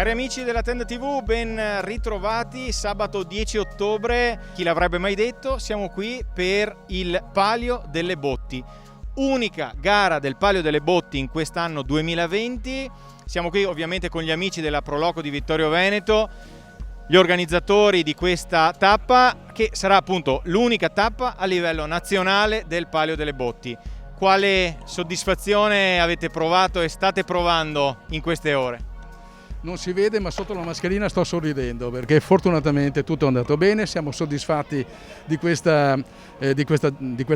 Cari amici della Tenda TV, ben ritrovati. Sabato 10 ottobre, chi l'avrebbe mai detto, siamo qui per il Palio delle Botti. Unica gara del Palio delle Botti in quest'anno 2020. Siamo qui ovviamente con gli amici della Proloco di Vittorio Veneto, gli organizzatori di questa tappa, che sarà appunto l'unica tappa a livello nazionale del Palio delle Botti. Quale soddisfazione avete provato e state provando in queste ore? Non si vede, ma sotto la mascherina sto sorridendo perché fortunatamente tutto è andato bene, siamo soddisfatti di questa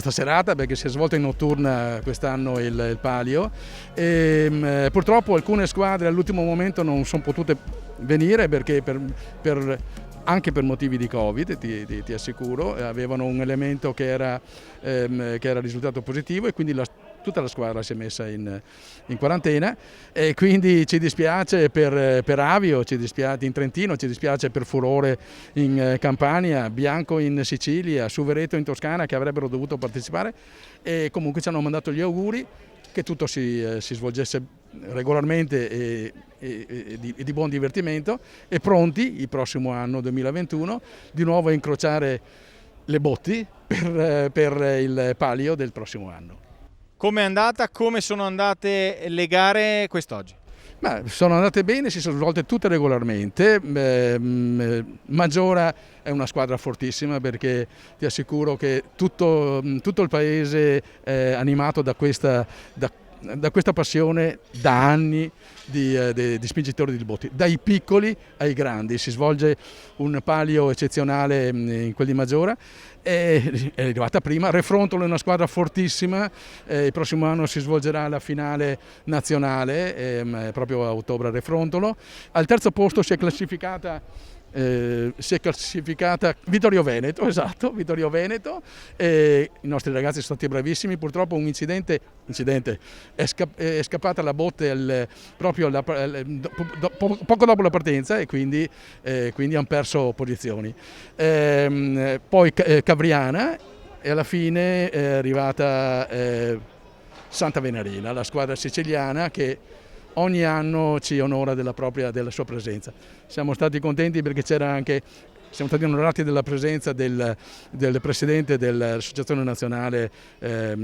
serata perché si è svolta in notturna quest'anno il Palio e purtroppo alcune squadre all'ultimo momento non sono potute venire perché anche per motivi di Covid, ti assicuro, avevano un elemento che era risultato positivo e quindi tutta la squadra si è messa in quarantena e quindi ci dispiace per Avio, ci dispiace in Trentino, ci dispiace per Furore in Campania, Bianco in Sicilia, Suvereto in Toscana che avrebbero dovuto partecipare e comunque ci hanno mandato gli auguri che tutto si svolgesse regolarmente e di buon divertimento e pronti il prossimo anno 2021 di nuovo a incrociare le botti per il Palio del prossimo anno. Come è andata? Come sono andate le gare quest'oggi? Sono andate bene, si sono svolte tutte regolarmente. Maggiora è una squadra fortissima perché ti assicuro che tutto il paese è animato da questa passione da anni di spingitori di botti, dai piccoli ai grandi. Si svolge un palio eccezionale in quel di Maggiora. È arrivata prima, Refrontolo è una squadra fortissima, il prossimo anno si svolgerà la finale nazionale, proprio a ottobre a Refrontolo. Al terzo posto si è classificata Vittorio Veneto, esatto, Vittorio Veneto. I nostri ragazzi sono stati bravissimi, purtroppo un incidente è scappata la botte poco dopo la partenza e quindi hanno perso posizioni. Poi Cavriana e alla fine è arrivata Santa Venarina, la squadra siciliana che ogni anno ci onora della sua presenza. Siamo stati contenti perché siamo stati onorati della presenza del presidente dell'Associazione Nazionale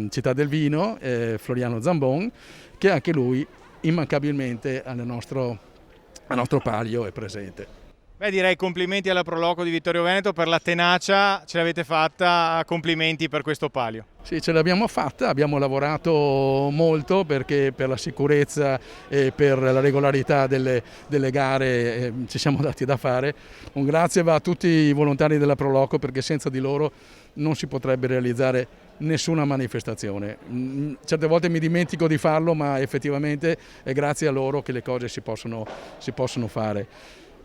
Città del Vino, Floriano Zambon, che anche lui immancabilmente al nostro palio è presente. Direi complimenti alla Proloco di Vittorio Veneto per la tenacia, ce l'avete fatta, complimenti per questo palio. Sì, ce l'abbiamo fatta, abbiamo lavorato molto perché per la sicurezza e per la regolarità delle gare ci siamo dati da fare. Un grazie va a tutti i volontari della Proloco perché senza di loro non si potrebbe realizzare nessuna manifestazione. Certe volte mi dimentico di farlo, ma effettivamente è grazie a loro che le cose si possono fare.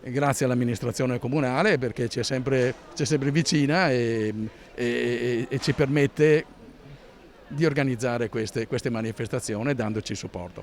Grazie all'amministrazione comunale perché c'è sempre vicina e ci permette di organizzare queste manifestazioni dandoci supporto.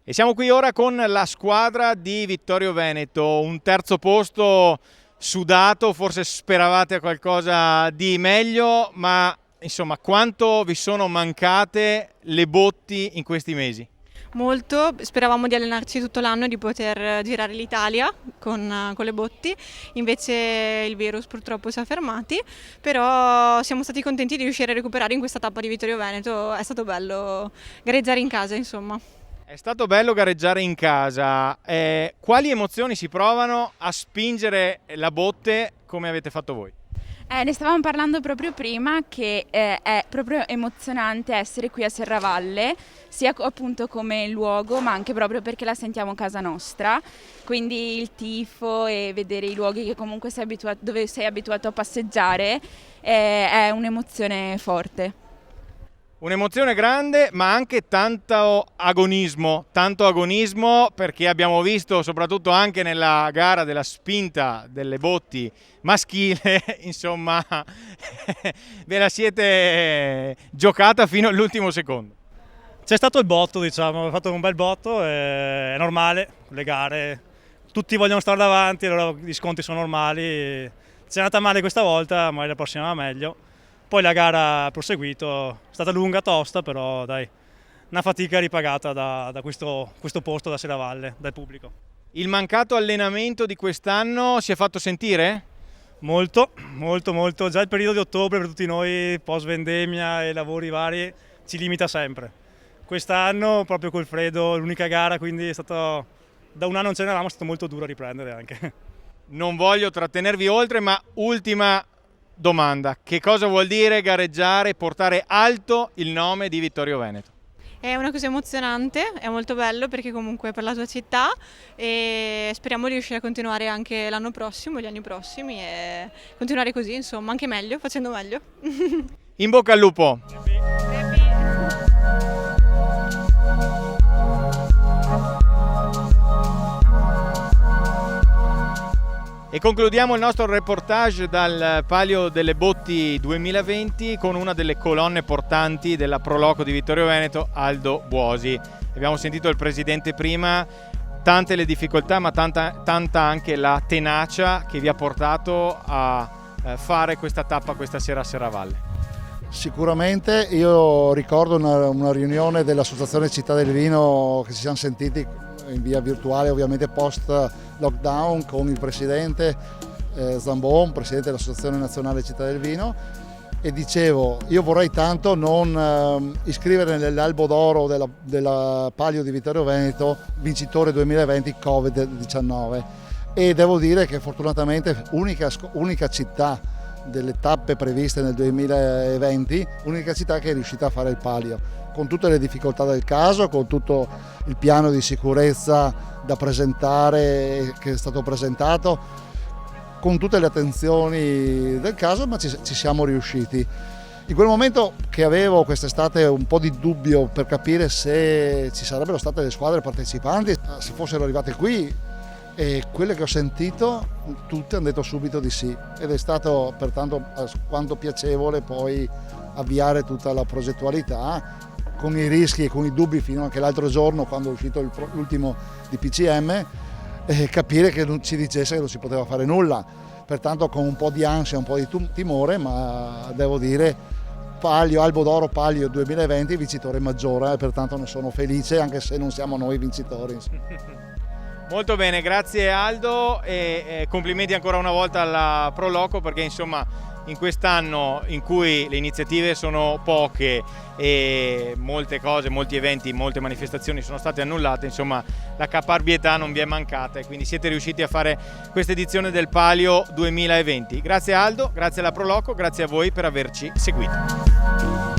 E siamo qui ora con la squadra di Vittorio Veneto, un terzo posto sudato, forse speravate a qualcosa di meglio, ma insomma quanto vi sono mancate le botti in questi mesi? Molto, speravamo di allenarci tutto l'anno e di poter girare l'Italia con le botti, invece il virus purtroppo ci ha fermati, però siamo stati contenti di riuscire a recuperare in questa tappa di Vittorio Veneto, è stato bello gareggiare in casa insomma. È stato bello gareggiare in casa, quali emozioni si provano a spingere la botte come avete fatto voi? Ne stavamo parlando proprio prima che è proprio emozionante essere qui a Serravalle, sia appunto come luogo ma anche proprio perché la sentiamo casa nostra, quindi il tifo e vedere i luoghi che comunque dove sei abituato a passeggiare è un'emozione forte. Un'emozione grande ma anche tanto agonismo perché abbiamo visto soprattutto anche nella gara della spinta delle botti maschile, insomma ve la siete giocata fino all'ultimo secondo. C'è stato il botto, diciamo, abbiamo fatto un bel botto, è normale, le gare, tutti vogliono stare davanti, allora gli sconti sono normali, ci è andata male questa volta, magari la prossima va meglio. Poi la gara ha proseguito, è stata lunga, tosta, però dai, una fatica ripagata da questo posto da Serravalle, dal pubblico. Il mancato allenamento di quest'anno si è fatto sentire? Molto, già il periodo di ottobre per tutti noi, post vendemmia e lavori vari, ci limita sempre. Quest'anno proprio col freddo, l'unica gara, quindi è stato, da un anno non ce n'eravamo, è stato molto duro riprendere anche. Non voglio trattenervi oltre, ma ultima domanda, che cosa vuol dire gareggiare e portare alto il nome di Vittorio Veneto? È una cosa emozionante, è molto bello perché comunque è per la tua città e speriamo di riuscire a continuare anche l'anno prossimo, gli anni prossimi e continuare così, insomma, anche meglio, facendo meglio. In bocca al lupo! E concludiamo il nostro reportage dal Palio delle Botti 2020 con una delle colonne portanti della Proloco di Vittorio Veneto, Aldo Buosi. Abbiamo sentito il presidente prima, tante le difficoltà ma tanta anche la tenacia che vi ha portato a fare questa tappa questa sera a Serravalle. Sicuramente, io ricordo una riunione dell'Associazione Città del Vino che ci siamo sentiti in via virtuale, ovviamente post lockdown, con il presidente Zambon, presidente dell'Associazione Nazionale Città del Vino, e dicevo, io vorrei tanto non iscrivere nell'albo d'oro della Palio di Vittorio Veneto vincitore 2020 Covid-19, e devo dire che fortunatamente unica città delle tappe previste nel 2020, unica città che è riuscita a fare il palio, con tutte le difficoltà del caso, con tutto il piano di sicurezza da presentare che è stato presentato, con tutte le attenzioni del caso, ma ci siamo riusciti. In quel momento che avevo quest'estate un po' di dubbio per capire se ci sarebbero state le squadre partecipanti, se fossero arrivate qui, e quelle che ho sentito tutte hanno detto subito di sì, ed è stato pertanto quanto piacevole poi avviare tutta la progettualità con i rischi e con i dubbi fino anche l'altro giorno quando è uscito l'ultimo DPCM, capire che non ci dicesse che non si poteva fare nulla, pertanto con un po' di ansia, un po' di timore, ma devo dire Palio, Albo d'Oro Palio 2020 vincitore maggiore, pertanto ne sono felice anche se non siamo noi vincitori. Molto bene, grazie Aldo e complimenti ancora una volta alla Proloco, perché insomma in quest'anno in cui le iniziative sono poche e molte cose, molti eventi, molte manifestazioni sono state annullate, insomma la caparbietà non vi è mancata e quindi siete riusciti a fare questa edizione del Palio 2020. Grazie Aldo, grazie alla Proloco, grazie a voi per averci seguito.